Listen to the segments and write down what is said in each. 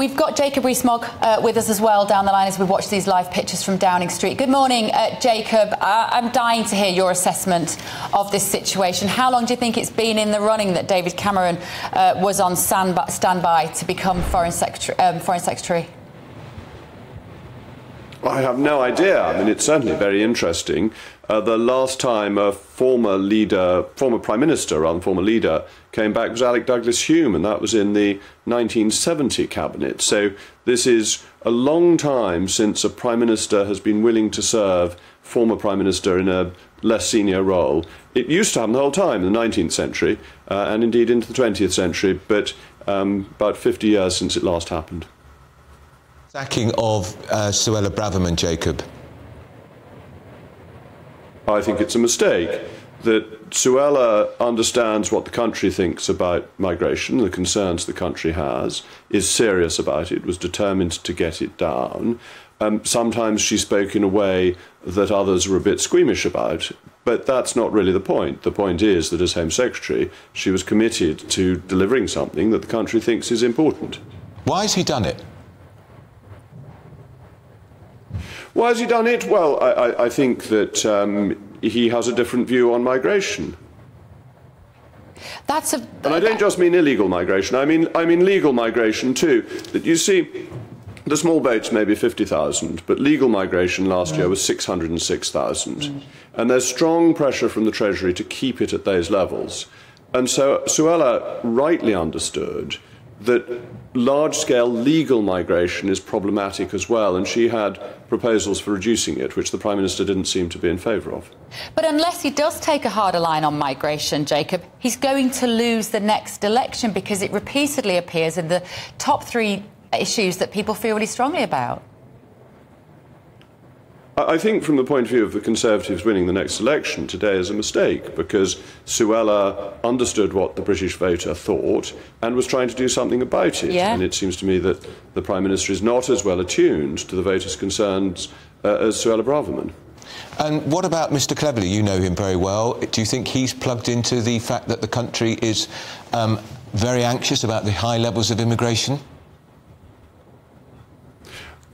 We've got Jacob Rees Mogg with us as well down the line as we watch these live pictures from Downing Street. Good morning, Jacob. I'm dying to hear your assessment of this situation. How long do you think it's been in the running that David Cameron was on standby to become Foreign Secretary? I have no idea. I mean, it's certainly very interesting. The last time a former Prime Minister came back was Alec Douglas-Home, and that was in the 1970 cabinet. So this is a long time since a Prime Minister has been willing to serve former Prime Minister in a less senior role. It used to happen the whole time in the 19th century, and indeed into the 20th century, but about 50 years since it last happened. Sacking of Suella Braverman, Jacob. I think it's a mistake that Suella understands what the country thinks about migration, the concerns the country has, is serious about it, was determined to get it down. Sometimes she spoke in a way that others were a bit squeamish about, but that's not really the point. The point is that as Home Secretary, she was committed to delivering something that the country thinks is important. Why has he done it? Why has he done it? Well, I think that he has a different view on migration. And I don't just mean illegal migration. I mean legal migration too. That you see, the small boats may be 50,000, but legal migration last year was 606,000. And there's strong pressure from the Treasury to keep it at those levels. And so Suella rightly understood that large-scale legal migration is problematic as well, and she had proposals for reducing it, which the Prime Minister didn't seem to be in favour of. But unless he does take a harder line on migration, Jacob, he's going to lose the next election because it repeatedly appears in the top 3 issues that people feel really strongly about. I think from the point of view of the Conservatives winning the next election, today is a mistake, because Suella understood what the British voter thought and was trying to do something about it. Yeah. And it seems to me that the Prime Minister is not as well attuned to the voters' concerns as Suella Braverman. And what about Mr Cleverly? You know him very well. Do you think he's plugged into the fact that the country is very anxious about the high levels of immigration?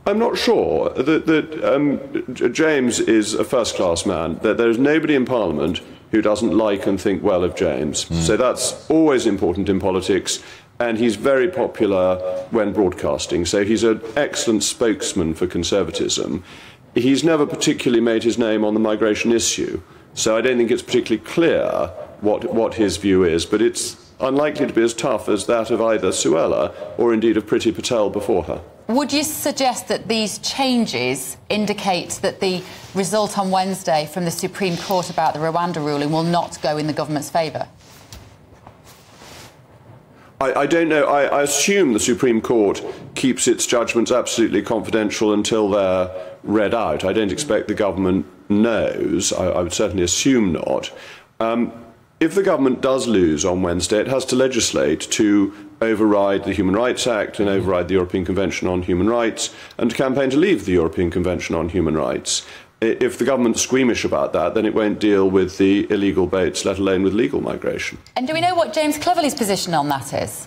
I'm not sure that James is a first-class man. That there is nobody in Parliament who doesn't like and think well of James. So that's always important in politics, and he's very popular when broadcasting. So he's an excellent spokesman for conservatism. He's never particularly made his name on the migration issue, so I don't think it's particularly clear what his view is, but it's unlikely to be as tough as that of either Suella or indeed of Priti Patel before her. Would you suggest that these changes indicate that the result on Wednesday from the Supreme Court about the Rwanda ruling will not go in the government's favour? I don't know. I assume the Supreme Court keeps its judgments absolutely confidential until they're read out. I don't expect the government knows. I would certainly assume not. If the government does lose on Wednesday, it has to legislate to override the Human Rights Act and override the European Convention on Human Rights and to campaign to leave the European Convention on Human Rights. If the government's squeamish about that, then it won't deal with the illegal boats, let alone with legal migration. And do we know what James Cleverly's position on that is?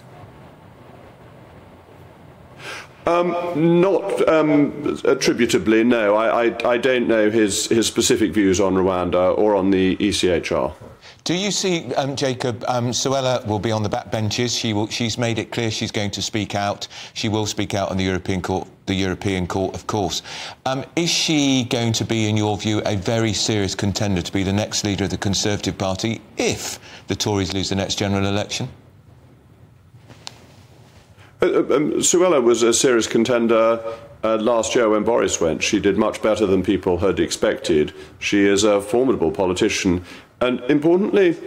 Not attributably, no. I don't know his specific views on Rwanda or on the ECHR. Do you see, Jacob, Suella will be on the backbenches. She's made it clear she's going to speak out. She will speak out on the European Court, of course. Is she going to be, in your view, a very serious contender to be the next leader of the Conservative Party if the Tories lose the next general election? Suella was a serious contender last year when Boris went. She did much better than people had expected. She is a formidable politician. And importantly,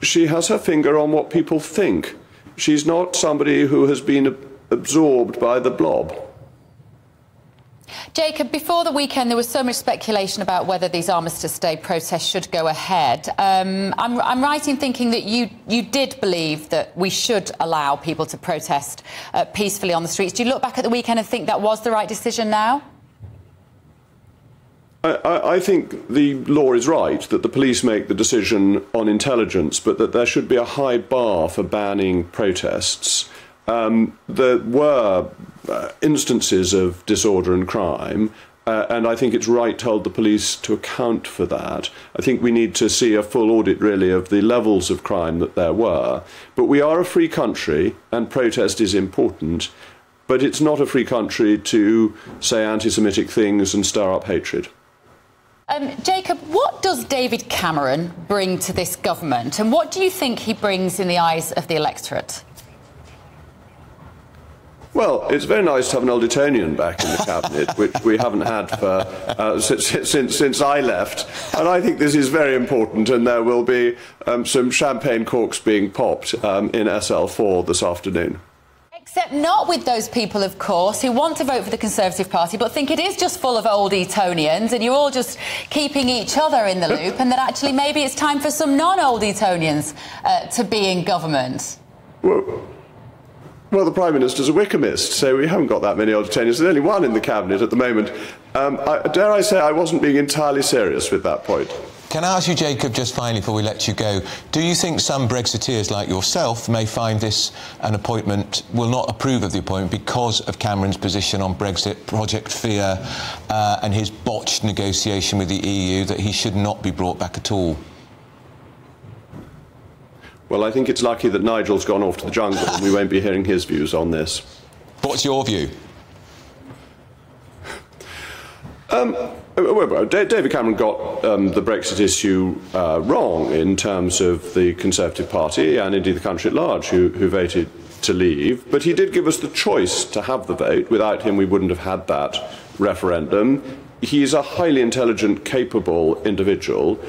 she has her finger on what people think. She's not somebody who has been absorbed by the blob. Jacob, before the weekend there was so much speculation about whether these Armistice Day protests should go ahead. I'm right in thinking that you did believe that we should allow people to protest peacefully on the streets. Do you look back at the weekend and think that was the right decision now? I think the law is right, that the police make the decision on intelligence, but that there should be a high bar for banning protests. there were instances of disorder and crime, and I think it's right to hold the police to account for that. I think we need to see a full audit, really, of the levels of crime that there were. But we are a free country, and protest is important, but it's not a free country to say anti-Semitic things and stir up hatred. Jacob, what does David Cameron bring to this government, and what do you think he brings in the eyes of the electorate? Well, it's very nice to have an old Etonian back in the cabinet, which we haven't had for since I left. And I think this is very important, and there will be some champagne corks being popped in SL4 this afternoon. Except not with those people, of course, who want to vote for the Conservative Party but think it is just full of old Etonians and you're all just keeping each other in the loop, and that actually maybe it's time for some non-old Etonians to be in government. Well, the Prime Minister's a Wickhamist, so we haven't got that many old Etonians. There's only one in the Cabinet at the moment. Dare I say I wasn't being entirely serious with that point. Can I ask you, Jacob, just finally before we let you go, do you think some Brexiteers like yourself may find this an appointment, will not approve of the appointment because of Cameron's position on Brexit, Project Fear, and his botched negotiation with the EU, that he should not be brought back at all? Well, I think it's lucky that Nigel's gone off to the jungle and we won't be hearing his views on this. What's your view? David Cameron got the Brexit issue wrong in terms of the Conservative Party and indeed the country at large who voted to leave. But he did give us the choice to have the vote. Without him, we wouldn't have had that referendum. He's a highly intelligent, capable individual.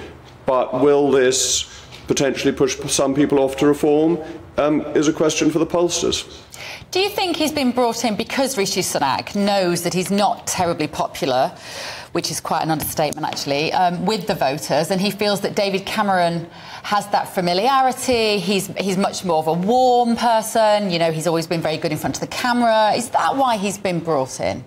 But will this potentially push some people off to reform is a question for the pollsters. Do you think he's been brought in because Rishi Sunak knows that he's not terribly popular, which is quite an understatement actually, with the voters, and he feels that David Cameron has that familiarity, he's much more of a warm person, you know, he's always been very good in front of the camera. Is that why he's been brought in?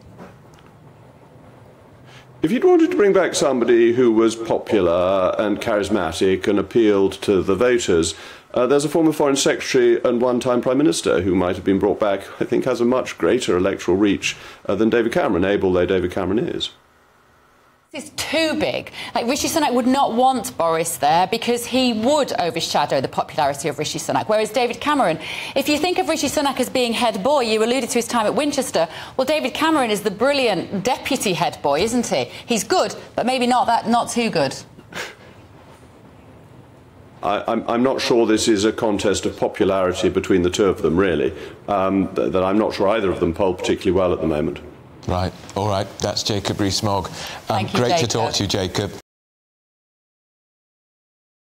If you'd wanted to bring back somebody who was popular and charismatic and appealed to the voters, there's a former Foreign Secretary and one-time Prime Minister who might have been brought back, I think has a much greater electoral reach than David Cameron, able though David Cameron is. It's too big. Like, Rishi Sunak would not want Boris there because he would overshadow the popularity of Rishi Sunak. Whereas David Cameron, if you think of Rishi Sunak as being head boy, you alluded to his time at Winchester, well, David Cameron is the brilliant deputy head boy, isn't he? He's good, but maybe not too good. I'm not sure this is a contest of popularity between the two of them, really. That I'm not sure either of them poll particularly well at the moment. Right, all right, that's Jacob Rees Mogg. Thank you, great Jacob. to talk to you, Jacob.